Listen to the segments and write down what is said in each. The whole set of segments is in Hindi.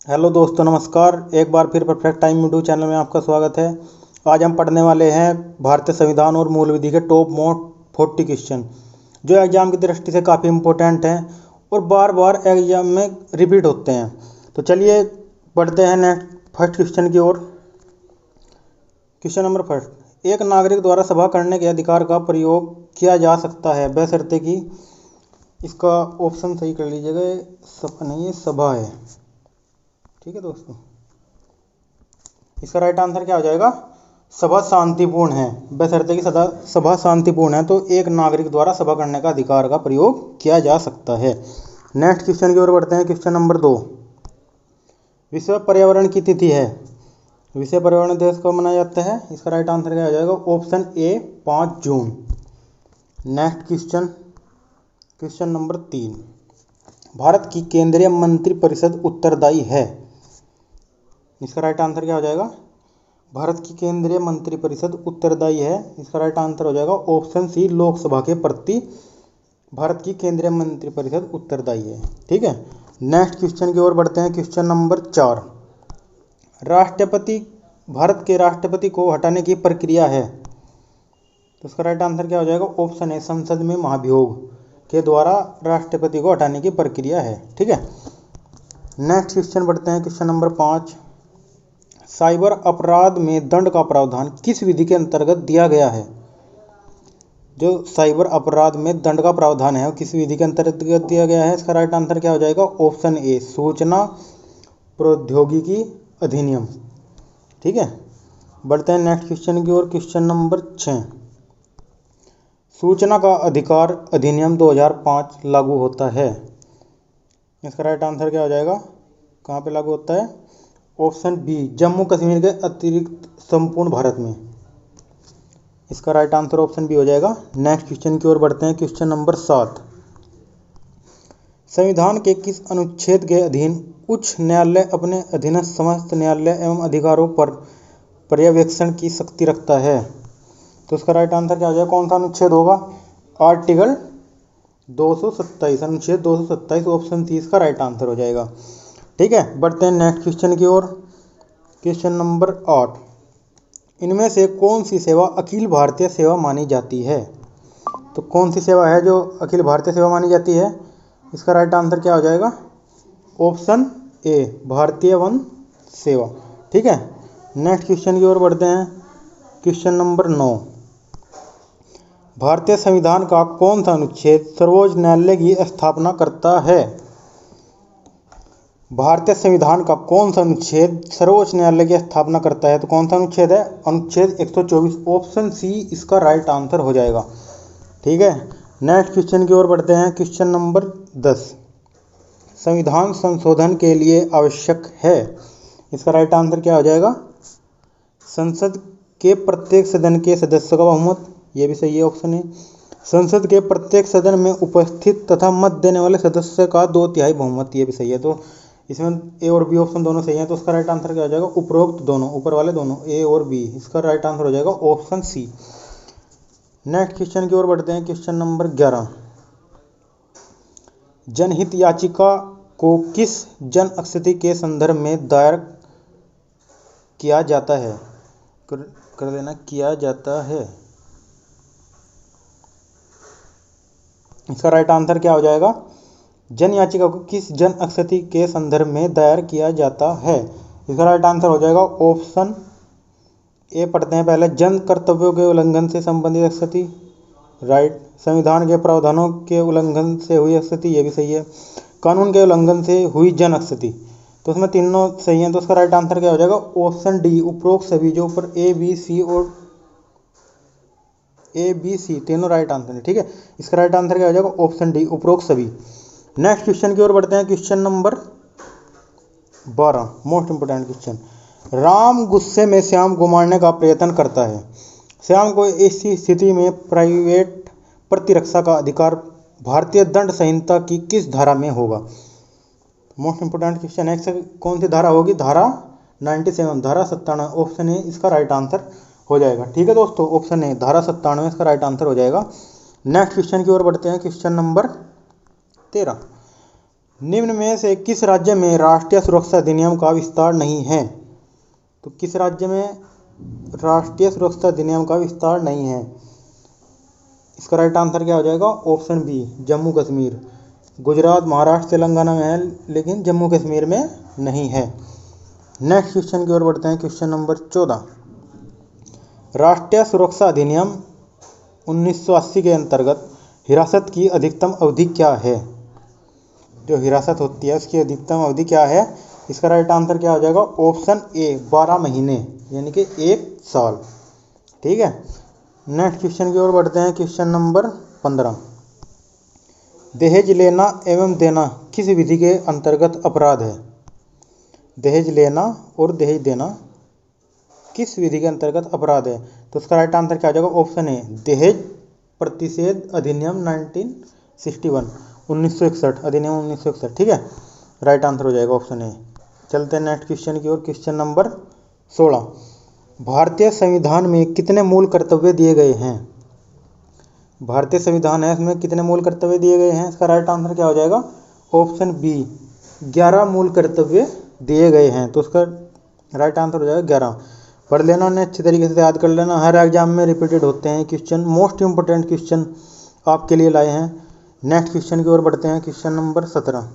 हेलो दोस्तों, नमस्कार। एक बार फिर परफेक्ट टाइम यूट्यूब चैनल में आपका स्वागत है। आज हम पढ़ने वाले हैं भारतीय संविधान और मूल विधि के टॉप मोस्ट 40 क्वेश्चन, जो एग्जाम की दृष्टि से काफ़ी इंपॉर्टेंट हैं और बार बार एग्जाम में रिपीट होते हैं। तो चलिए पढ़ते हैं नेक्स्ट फर्स्ट क्वेश्चन की ओर। क्वेश्चन नंबर फर्स्ट, एक नागरिक द्वारा सभा करने के अधिकार का प्रयोग किया जा सकता है बशर्ते कि, इसका ऑप्शन सही कर लीजिएगा, सभा नहीं है, सभा है। ठीक है दोस्तों, इसका राइट आंसर क्या हो जाएगा? सभा शांतिपूर्ण है। बशर्ते कि सभा शांतिपूर्ण है तो एक नागरिक द्वारा सभा करने का अधिकार का प्रयोग किया जा सकता है। नेक्स्ट क्वेश्चन की ओर बढ़ते हैं। क्वेश्चन नंबर 2, विश्व पर्यावरण की तिथि है। विश्व पर्यावरण दिवस कब मनाया जाता है? इसका राइट आंसर क्या हो जाएगा? Option A 5 June. Next question, question number 3, Bharat की केंद्रीय मंत्रिपरिषद उत्तरदायी है। इसका राइट आंसर क्या हो जाएगा? भारत की केंद्रीय मंत्रिपरिषद उत्तरदायी है। इसका राइट आंसर हो जाएगा ऑप्शन सी, लोकसभा के प्रति भारत की केंद्रीय मंत्रिपरिषद उत्तरदायी है। ठीक है, नेक्स्ट क्वेश्चन की ओर बढ़ते हैं। क्वेश्चन नंबर 4, राष्ट्रपति, भारत के राष्ट्रपति को हटाने की प्रक्रिया है। तो इसका राइट आंसर क्या हो जाएगा? ऑप्शन ए, संसद में महाभियोग के द्वारा राष्ट्रपति को हटाने की प्रक्रिया है। ठीक है, नेक्स्ट क्वेश्चन बढ़ते हैं। क्वेश्चन नंबर 5, साइबर अपराध में दंड का प्रावधान किस विधि के अंतर्गत दिया गया है? जो साइबर अपराध में दंड का प्रावधान है वो किस विधि के अंतर्गत दिया गया है? इसका राइट आंसर क्या हो जाएगा? ऑप्शन ए, सूचना प्रौद्योगिकी अधिनियम। ठीक है, बढ़ते हैं नेक्स्ट क्वेश्चन की ओर। क्वेश्चन नंबर 6, सूचना का अधिकार अधिनियम 2005 लागू होता है। इसका राइट आंसर क्या हो जाएगा? कहाँ पे लागू होता है? ऑप्शन बी, जम्मू कश्मीर के अतिरिक्त संपूर्ण भारत में। इसका राइट आंसर ऑप्शन बी हो जाएगा। नेक्स्ट क्वेश्चन की ओर बढ़ते हैं। क्वेश्चन नंबर 7, संविधान के किस अनुच्छेद के अधीन उच्च न्यायालय अपने अधीनस्थ समस्त न्यायालय एवं अधिकारों पर पर्यवेक्षण की शक्ति रखता है? तो इसका राइट आंसर क्या हो जाएगा? कौन सा अनुच्छेद होगा? आर्टिकल 227, अनुच्छेद 227, ऑप्शन सी इसका राइट आंसर हो जाएगा। ठीक है, बढ़ते हैं नेक्स्ट क्वेश्चन की ओर। क्वेश्चन नंबर 8, इनमें से कौन सी सेवा अखिल भारतीय सेवा मानी जाती है? तो कौन सी सेवा है जो अखिल भारतीय सेवा मानी जाती है? इसका राइट आंसर क्या हो जाएगा? ऑप्शन ए, भारतीय वन सेवा। ठीक है, नेक्स्ट क्वेश्चन की ओर बढ़ते हैं। क्वेश्चन नंबर 9, भारतीय संविधान का कौन सा अनुच्छेद सर्वोच्च न्यायालय की स्थापना करता है? भारतीय संविधान का कौन सा अनुच्छेद सर्वोच्च न्यायालय की स्थापना करता है? तो कौन सा अनुच्छेद है? अनुच्छेद 124, ऑप्शन सी इसका राइट आंसर हो जाएगा। ठीक है, नेक्स्ट क्वेश्चन की ओर बढ़ते हैं। क्वेश्चन नंबर 10, संविधान संशोधन के लिए आवश्यक है। इसका राइट आंसर क्या हो जाएगा? संसद के प्रत्येक सदन के सदस्यों का बहुमत, ये भी सही है, ऑप्शन है। संसद के प्रत्येक सदन में उपस्थित तथा मत देने वाले सदस्य का 2/3 बहुमत, ये भी सही है। तो इसमें ए और बी ऑप्शन दोनों सही हैं। तो उसका राइट आंसर क्या हो जाएगा? उपरोक्त दोनों, ऊपर वाले दोनों, ए और बी, इसका राइट आंसर हो जाएगा ऑप्शन सी। नेक्स्ट क्वेश्चन की ओर बढ़ते हैं। क्वेश्चन नंबर 11, जनहित याचिका को किस जन स्थिति के संदर्भ में दायर किया जाता है? कर देना, किया जाता है। इसका राइट आंसर क्या हो जाएगा? जन याचिका को किस जन स्थिति के संदर्भ में दायर किया जाता है? इसका राइट आंसर हो जाएगा ऑप्शन ए, पढ़ते हैं पहले, जन कर्तव्यों के उल्लंघन से संबंधित स्थिति, राइट। संविधान के प्रावधानों के उल्लंघन से हुई स्थिति, ये भी सही है। कानून के उल्लंघन से हुई जन स्थिति, तो उसमें तीनों सही हैं। तो उसका राइट आंसर क्या हो जाएगा? ऑप्शन डी, उपरोक्त सभी, जो ऊपर ए बी सी और ए बी सी तीनों राइट आंसर है। ठीक है, इसका राइट आंसर क्या हो जाएगा? ऑप्शन डी, उपरोक्त सभी। नेक्स्ट क्वेश्चन की ओर बढ़ते हैं। Question number 12, most important question, Ram गुस्से में श्याम को मारने का प्रयत्न करता है। श्याम को ऐसी स्थिति में प्राइवेट प्रतिरक्षा का अधिकार भारतीय दंड संहिता की किस धारा में होगा? मोस्ट इंपोर्टेंट क्वेश्चन है। कौन सी धारा होगी? धारा 97, धारा 97, ऑप्शन ए इसका राइट आंसर हो जाएगा। ठीक है दोस्तों, ऑप्शन ए, धारा 97 इसका राइट आंसर हो जाएगा। नेक्स्ट क्वेश्चन की ओर बढ़ते हैं। क्वेश्चन नंबर 13, निम्न में से किस राज्य में राष्ट्रीय सुरक्षा अधिनियम का विस्तार नहीं है? तो किस राज्य में राष्ट्रीय सुरक्षा अधिनियम का विस्तार नहीं है? इसका राइट आंसर क्या हो जाएगा? Option B, Jammu Kashmir. गुजरात, महाराष्ट्र, तेलंगाना में है, लेकिन जम्मू कश्मीर में नहीं है। नेक्स्ट क्वेश्चन की ओर बढ़ते हैं। Question number 14। राष्ट्रीय सुरक्षा अधिनियम 1980 के अंतर्गत हिरासत की अधिकतम अवधि क्या है? जो हिरासत होती है उसकी अधिकतम अवधि क्या है? इसका राइट आंसर क्या हो जाएगा? ऑप्शन ए, 12 महीने, यानी कि 1 साल। ठीक है। नेक्स्ट क्वेश्चन की ओर बढ़ते हैं। Question number 15। दहेज लेना एवं देना किस विधि के अंतर्गत अपराध है? दहेज लेना और दहेज देना किस विधि के अंतर्गत अपराध है? तो उसका राइट आंसर क्या हो जाएगा? ऑप्शन ए, दहेज प्रतिषेध अधिनियम 1961 अधिनियम 1961। ठीक है, राइट आंसर हो जाएगा ऑप्शन ए। चलते हैं नेक्स्ट क्वेश्चन की ओर। Question number 16। भारतीय संविधान में कितने मूल कर्तव्य दिए गए हैं? भारतीय संविधान है, इसमें कितने मूल कर्तव्य दिए गए हैं? इसका राइट आंसर क्या हो जाएगा? ऑप्शन बी, 11 मूल कर्तव्य दिए गए हैं। तो उसका राइट आंसर हो जाएगा 11। पढ़ लेना उन्हें अच्छी तरीके से याद कर लेना, हर एग्जाम में रिपीटेड होते हैं क्वेश्चन, मोस्ट इंपोर्टेंट क्वेश्चन आपके लिए लाए हैं। नेक्स्ट क्वेश्चन की ओर बढ़ते हैं। Question number 17।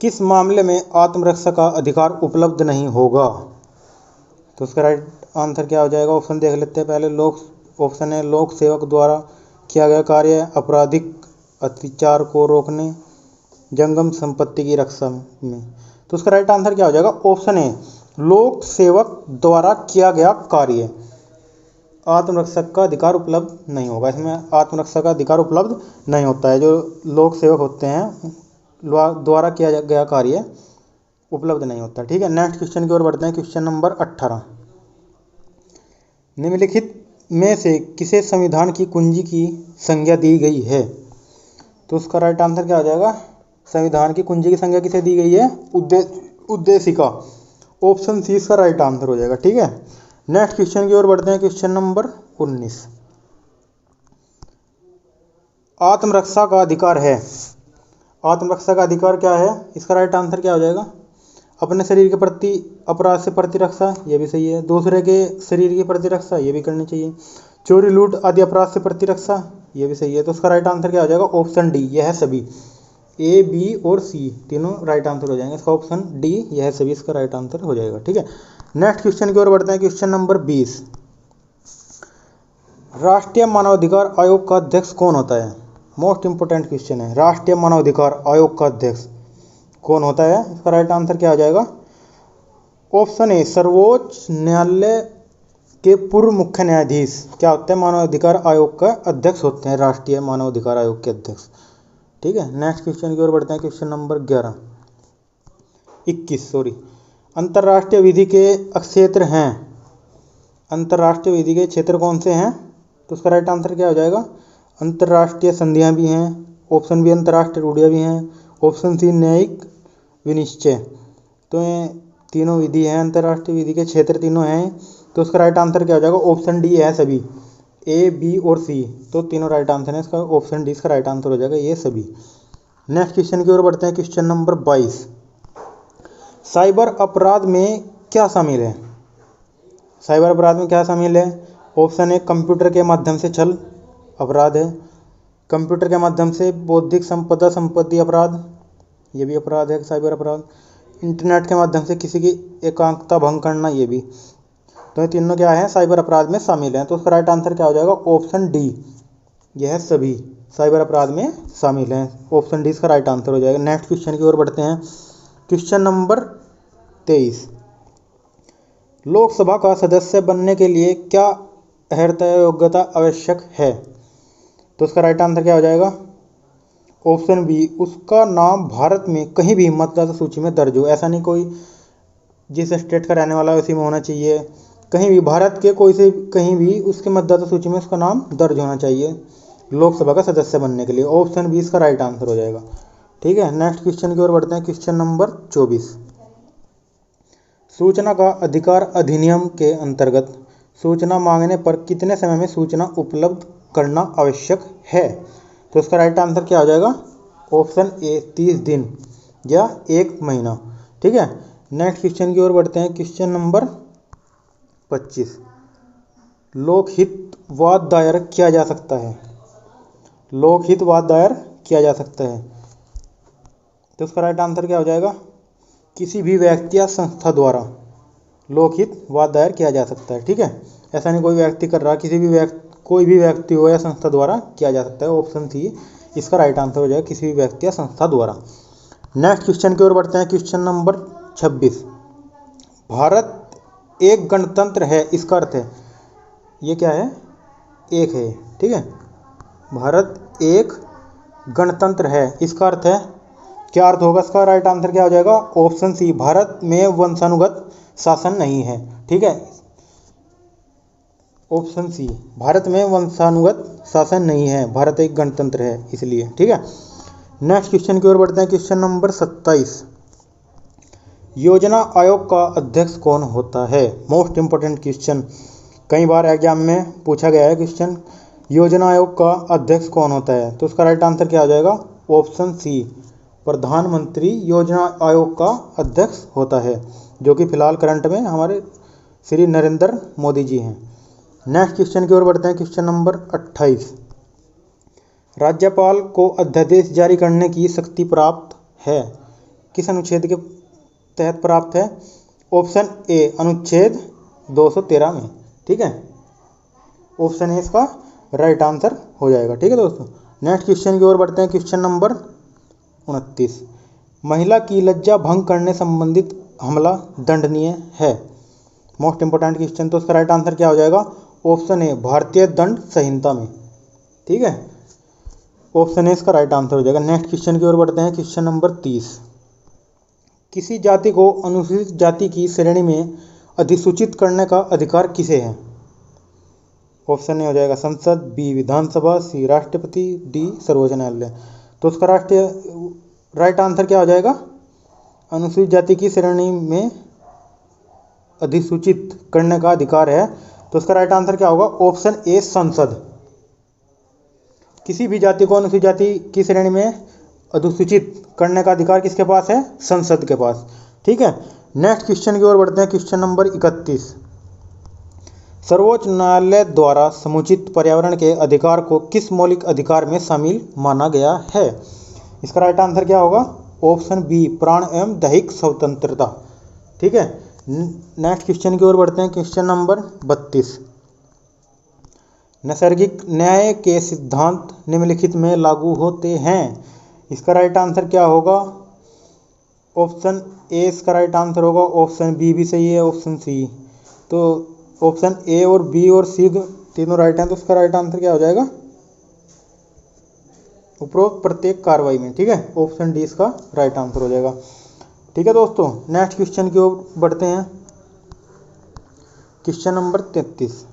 किस मामले में आत्मरक्षा का अधिकार उपलब्ध नहीं होगा? तो उसका राइट आंसर क्या हो जाएगा? ऑप्शन देख लेते हैं पहले। ऑप्शन है, लोक सेवक द्वारा किया गया कार्य, आपराधिक अत्याचार को रोकने, जंगम संपत्ति की रक्षा में। तो उसका राइट आंसर क्या हो जाएगा? ऑप्शन ए, लोक सेवक द्वारा किया गया कार्य। आत्मरक्षक का अधिकार उपलब्ध नहीं होगा, इसमें आत्मरक्षा का अधिकार उपलब्ध नहीं होता है। जो लोक सेवक होते हैं द्वारा किया गया कार्य उपलब्ध नहीं होता। ठीक है। नेक्स्ट क्वेश्चन की ओर बढ़ते हैं। Question number 18। निम्नलिखित में से किसे संविधान की कुंजी की संज्ञा दी गई है? तो उसका राइट आंसर क्या हो जाएगा? संविधान की कुंजी की संज्ञा किसे दी गई है? उद्देशिका। ऑप्शन सी इसका राइट आंसर हो जाएगा। ठीक है। नेक्स्ट क्वेश्चन की ओर बढ़ते हैं। Question number 19। आत्मरक्षा का अधिकार है। आत्मरक्षा का अधिकार क्या है? इसका राइट आंसर क्या हो जाएगा? अपने शरीर के प्रति अपराध से प्रतिरक्षा, ये भी सही है। दूसरे के शरीर की प्रतिरक्षा, ये भी करनी चाहिए। चोरी लूट आदि अपराध से प्रतिरक्षा, ये भी सही है। तो उसका राइट आंसर क्या हो जाएगा? ऑप्शन डी, यह सभी। ए, बी और सी तीनों राइट आंसर हो जाएंगे। इसका ऑप्शन डी, यह सभी, इसका राइट आंसर हो जाएगा। ठीक है। नेक्स्ट क्वेश्चन की ओर बढ़ते हैं। Question number 20। राष्ट्रीय मानवाधिकार आयोग का अध्यक्ष कौन होता है? मोस्ट इंपोर्टेंट क्वेश्चन है। राष्ट्रीय मानवाधिकार आयोग का अध्यक्ष कौन होता है? इसका राइट आंसर क्या हो जाएगा? ऑप्शन ए, सर्वोच्च न्यायालय के पूर्व मुख्य न्यायाधीश क्या होते हैं? मानवाधिकार आयोग का अध्यक्ष होते हैं, राष्ट्रीय मानवाधिकार आयोग के अध्यक्ष। ठीक है। नेक्स्ट क्वेश्चन की ओर बढ़ते हैं। Question number 21। अंतर्राष्ट्रीय विधि के क्षेत्र हैं। अंतर्राष्ट्रीय विधि के क्षेत्र कौन से हैं? तो उसका राइट आंसर क्या हो जाएगा? अंतर्राष्ट्रीय संधियां भी हैं। ऑप्शन बी, अंतर्राष्ट्रीय रूढ़ियाँ भी हैं। ऑप्शन सी, न्यायिक विनिश्चय। तो ये तीनों विधि हैं, अंतर्राष्ट्रीय विधि के क्षेत्र तीनों हैं। तो उसका राइट आंसर क्या हो जाएगा? ऑप्शन डी है सभी, ए, बी और सी। तो तीनों राइट आंसर है। इसका ऑप्शन डी इसका राइट आंसर हो जाएगा, ये सभी। नेक्स्ट क्वेश्चन की ओर बढ़ते हैं। Question number 22। साइबर अपराध में क्या शामिल है? साइबर अपराध में क्या शामिल है? ऑप्शन ए, कंप्यूटर के माध्यम से छल अपराध है। कंप्यूटर के माध्यम से बौद्धिक संपदा संपत्ति अपराध, ये भी अपराध है, साइबर अपराध। इंटरनेट के माध्यम से किसी की एकांकता भंग करना, ये भी। तो ये तीनों क्या है? साइबर अपराध में शामिल हैं। तो उसका राइट आंसर क्या हो जाएगा? ऑप्शन डी, यह सभी साइबर अपराध में शामिल हैं। ऑप्शन डी इसका राइट आंसर हो जाएगा। नेक्स्ट क्वेश्चन की ओर बढ़ते हैं। Question number 23। लोकसभा का सदस्य बनने के लिए क्या अर्हता योग्यता आवश्यक है? तो उसका राइट आंसर क्या हो जाएगा? ऑप्शन बी, उसका नाम भारत में कहीं भी मतदाता सूची में दर्ज हो। ऐसा नहीं कोई जिस स्टेट का रहने वाला है उसी में होना चाहिए, कहीं भी भारत के कोई से कहीं भी उसके मतदाता सूची में उसका नाम दर्ज होना चाहिए लोकसभा का सदस्य बनने के लिए। ऑप्शन बी इसका राइट आंसर हो जाएगा। ठीक है। नेक्स्ट क्वेश्चन की ओर बढ़ते हैं। Question number 24। सूचना का अधिकार अधिनियम के अंतर्गत सूचना मांगने पर कितने समय में सूचना उपलब्ध करना आवश्यक है? तो इसका राइट आंसर क्या हो जाएगा? ऑप्शन ए 30 दिन या 1 महीना। ठीक है, नेक्स्ट क्वेश्चन की ओर बढ़ते हैं। क्वेश्चन नंबर 25, लोकहित वाद दायर किया जा सकता है। लोकहित वाद दायर किया जा सकता है, तो उसका राइट आंसर क्या हो जाएगा? किसी भी व्यक्ति या संस्था द्वारा लोकहित वाद दायर किया जा सकता है। ठीक है, ऐसा नहीं कोई व्यक्ति कर रहा, कोई भी व्यक्ति हो या संस्था द्वारा किया जा सकता है। ऑप्शन सी इसका राइट आंसर हो जाएगा, किसी भी व्यक्ति या संस्था द्वारा। नेक्स्ट क्वेश्चन की ओर बढ़ते हैं। क्वेश्चन नंबर 26, भारत एक गणतंत्र है, इसका अर्थ है, ये क्या है? एक है। ठीक है, भारत एक गणतंत्र है, इसका अर्थ है, क्या अर्थ होगा इसका? राइट आंसर क्या हो जाएगा? ऑप्शन सी, भारत में वंशानुगत शासन नहीं है। ठीक है, ऑप्शन सी, भारत में वंशानुगत शासन नहीं है, भारत एक गणतंत्र है इसलिए। ठीक है, नेक्स्ट क्वेश्चन की ओर बढ़ते हैं। क्वेश्चन नंबर 27, योजना आयोग का अध्यक्ष कौन होता है? मोस्ट इंपोर्टेंट क्वेश्चन, कई बार एग्जाम में पूछा गया है क्वेश्चन, योजना आयोग का अध्यक्ष कौन होता है? तो उसका राइट आंसर क्या हो जाएगा? ऑप्शन सी, प्रधानमंत्री योजना आयोग का अध्यक्ष होता है, जो कि फिलहाल करंट में हमारे श्री नरेंद्र मोदी जी हैं। नेक्स्ट क्वेश्चन की ओर बढ़ते हैं। क्वेश्चन नंबर 28, राज्यपाल को अध्यादेश जारी करने की शक्ति प्राप्त है, किस अनुच्छेद के तहत प्राप्त है? ऑप्शन ए, अनुच्छेद 213 में। ठीक है, ऑप्शन ए इसका राइट आंसर हो जाएगा। ठीक है दोस्तों, नेक्स्ट क्वेश्चन की ओर बढ़ते हैं। क्वेश्चन नंबर 29, महिला की लज्जा भंग करने संबंधित हमला दंडनीय है। मोस्ट इंपोर्टेंट क्वेश्चन, तो उसका राइट आंसर क्या हो जाएगा? ऑप्शन ए, भारतीय दंड संहिता में। ठीक है, ऑप्शन ए इसका राइट आंसर हो जाएगा। नेक्स्ट क्वेश्चन की ओर बढ़ते हैं। क्वेश्चन नंबर 30, किसी जाति को अनुसूचित जाति की श्रेणी में अधिसूचित करने का अधिकार किसे है? ऑप्शन ए हो जाएगा संसद, बी विधानसभा, सी राष्ट्रपति, डी सर्वोच्च न्यायालय। तो उसका राइट आंसर क्या हो जाएगा? अनुसूचित जाति की श्रेणी में अधिसूचित करने का अधिकार है, तो उसका राइट आंसर क्या होगा? ऑप्शन ए, संसद। किसी भी जाति को अनुसूचित जाति की श्रेणी में अधिसूचित करने का अधिकार किसके पास है? संसद के पास। ठीक है, नेक्स्ट क्वेश्चन की ओर बढ़ते हैं। क्वेश्चन नंबर 31, सर्वोच्च न्यायालय द्वारा समुचित पर्यावरण के अधिकार को किस मौलिक अधिकार में शामिल माना गया है? इसका राइट आंसर क्या होगा? ऑप्शन बी, प्राण एवं दैहिक स्वतंत्रता। ठीक है, नेक्स्ट क्वेश्चन की ओर बढ़ते हैं। क्वेश्चन नंबर 32, नैसर्गिक न्याय के सिद्धांत निम्नलिखित में लागू होते हैं, इसका राइट आंसर क्या होगा? ऑप्शन ए इसका राइट आंसर होगा, ऑप्शन बी भी सही है, ऑप्शन सी। तो ऑप्शन ए और बी और सी तीनों राइट हैं, तो उसका राइट आंसर क्या हो जाएगा? उपरोक्त प्रत्येक कार्रवाई में। ठीक है, ऑप्शन डी इसका राइट आंसर हो जाएगा। ठीक है दोस्तों, नेक्स्ट क्वेश्चन की ओर बढ़ते हैं। क्वेश्चन नंबर 33,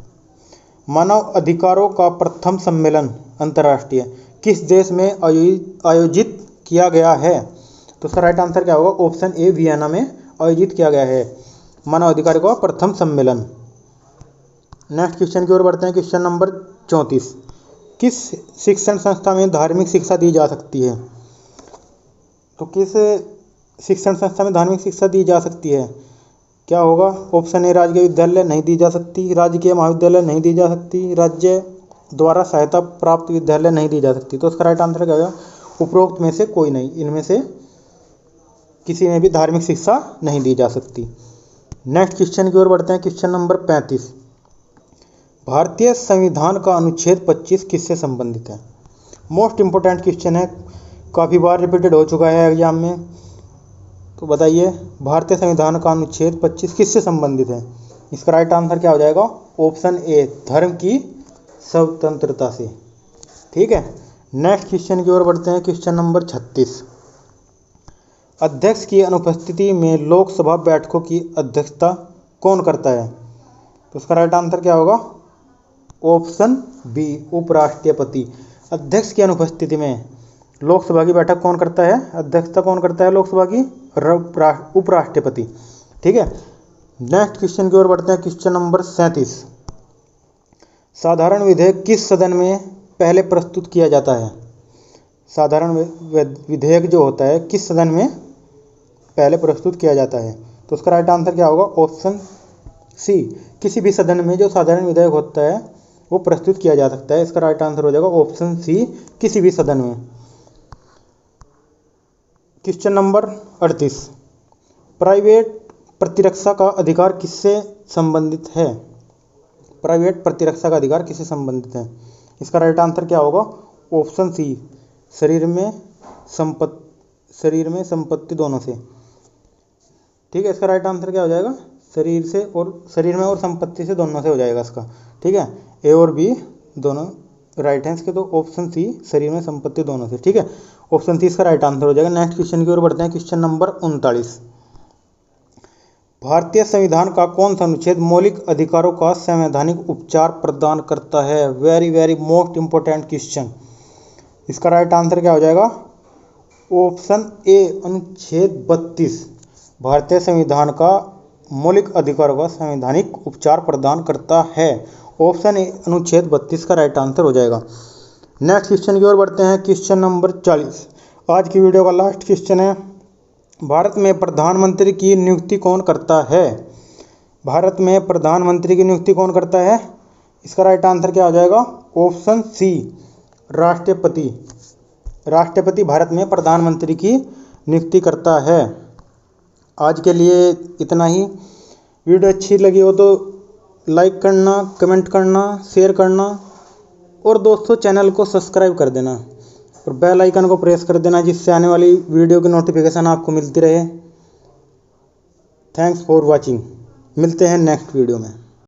मानव अधिकारों का प्रथम सम्मेलन अंतर्राष्ट्रीय किस देश में आयोजित किया गया है? तो उसका राइट आंसर क्या होगा? ऑप्शन ए, वियना में आयोजित किया गया है मानव अधिकारों का प्रथम सम्मेलन। नेक्स्ट क्वेश्चन की ओर बढ़ते हैं। क्वेश्चन नंबर 34, किस शिक्षण संस्था में धार्मिक शिक्षा दी जा सकती है? तो किस शिक्षण संस्था में धार्मिक शिक्षा दी जा सकती है? क्या होगा? ऑप्शन ए, राजकीय विद्यालय नहीं दी जा सकती, राजकीय महाविद्यालय नहीं दी जा सकती, राज्य द्वारा सहायता प्राप्त विद्यालय नहीं दी जा सकती। तो उसका राइट आंसर क्या होगा? उपरोक्त में से कोई नहीं, इनमें से किसी में भी धार्मिक शिक्षा नहीं दी जा सकती। नेक्स्ट क्वेश्चन की ओर बढ़ते हैं। क्वेश्चन नंबर 35, भारतीय संविधान का अनुच्छेद 25 किससे संबंधित है? मोस्ट इंपोर्टेंट क्वेश्चन है, काफ़ी बार रिपीटेड हो चुका है एग्जाम में। तो बताइए, भारतीय संविधान का अनुच्छेद 25 किससे संबंधित है? इसका राइट आंसर क्या हो जाएगा? ऑप्शन ए, धर्म की स्वतंत्रता से। ठीक है, नेक्स्ट क्वेश्चन की ओर बढ़ते हैं। क्वेश्चन नंबर 36, अध्यक्ष की अनुपस्थिति में लोकसभा बैठकों की अध्यक्षता कौन करता है? तो उसका राइट आंसर क्या होगा? ऑप्शन बी, उपराष्ट्रपति। अध्यक्ष की अनुपस्थिति में लोकसभा की बैठक कौन करता है? अध्यक्षता कौन करता है लोकसभा की? उपराष्ट्रपति। ठीक है, नेक्स्ट क्वेश्चन की ओर बढ़ते हैं। क्वेश्चन नंबर 37, साधारण विधेयक किस सदन में पहले प्रस्तुत किया जाता है? साधारण विधेयक जो होता है किस सदन में पहले प्रस्तुत किया जाता है? तो उसका राइट आंसर क्या होगा? ऑप्शन सी, किसी भी सदन में जो साधारण विधेयक होता है वो प्रस्तुत किया जा सकता है। इसका राइट आंसर हो जाएगा ऑप्शन सी, किसी भी सदन में। क्वेश्चन नंबर 38, प्राइवेट प्रतिरक्षा का अधिकार किससे संबंधित है? प्राइवेट प्रतिरक्षा का अधिकार किससे संबंधित है? इसका राइट आंसर क्या होगा? ऑप्शन सी, शरीर में संपत्ति दोनों से। ठीक है, इसका राइट आंसर क्या हो जाएगा? शरीर में और संपत्ति से, दोनों से हो जाएगा इसका। ठीक है, ए और बी दोनों राइट हैं इसके, तो ऑप्शन सी, शरीर में संपत्ति दोनों से। ठीक है, ऑप्शन सी इसका राइट आंसर हो जाएगा। नेक्स्ट क्वेश्चन की ओर बढ़ते हैं। क्वेश्चन नंबर 39, भारतीय संविधान का कौन सा अनुच्छेद मौलिक अधिकारों का संवैधानिक उपचार प्रदान करता है? Very very most important question. इसका राइट आंसर क्या हो जाएगा? ऑप्शन ए, अनुच्छेद 32 भारतीय संविधान का मौलिक अधिकारों का संवैधानिक उपचार प्रदान करता है। ऑप्शन ए, अनुच्छेद 32 का राइट आंसर हो जाएगा। नेक्स्ट क्वेश्चन की ओर बढ़ते हैं। क्वेश्चन नंबर 40, आज की वीडियो का लास्ट क्वेश्चन है। भारत में प्रधानमंत्री की नियुक्ति कौन करता है? भारत में प्रधानमंत्री की नियुक्ति कौन करता है? इसका राइट आंसर क्या हो जाएगा? ऑप्शन सी, राष्ट्रपति। राष्ट्रपति भारत में प्रधानमंत्री की नियुक्ति करता है। आज के लिए इतना ही। वीडियो अच्छी लगी हो तो लाइक करना, कमेंट करना, शेयर करना और दोस्तों चैनल को सब्सक्राइब कर देना और बेल आइकन को प्रेस कर देना, जिससे आने वाली वीडियो की नोटिफिकेशन आपको मिलती रहे। Thanks for watching. मिलते हैं नेक्स्ट वीडियो में।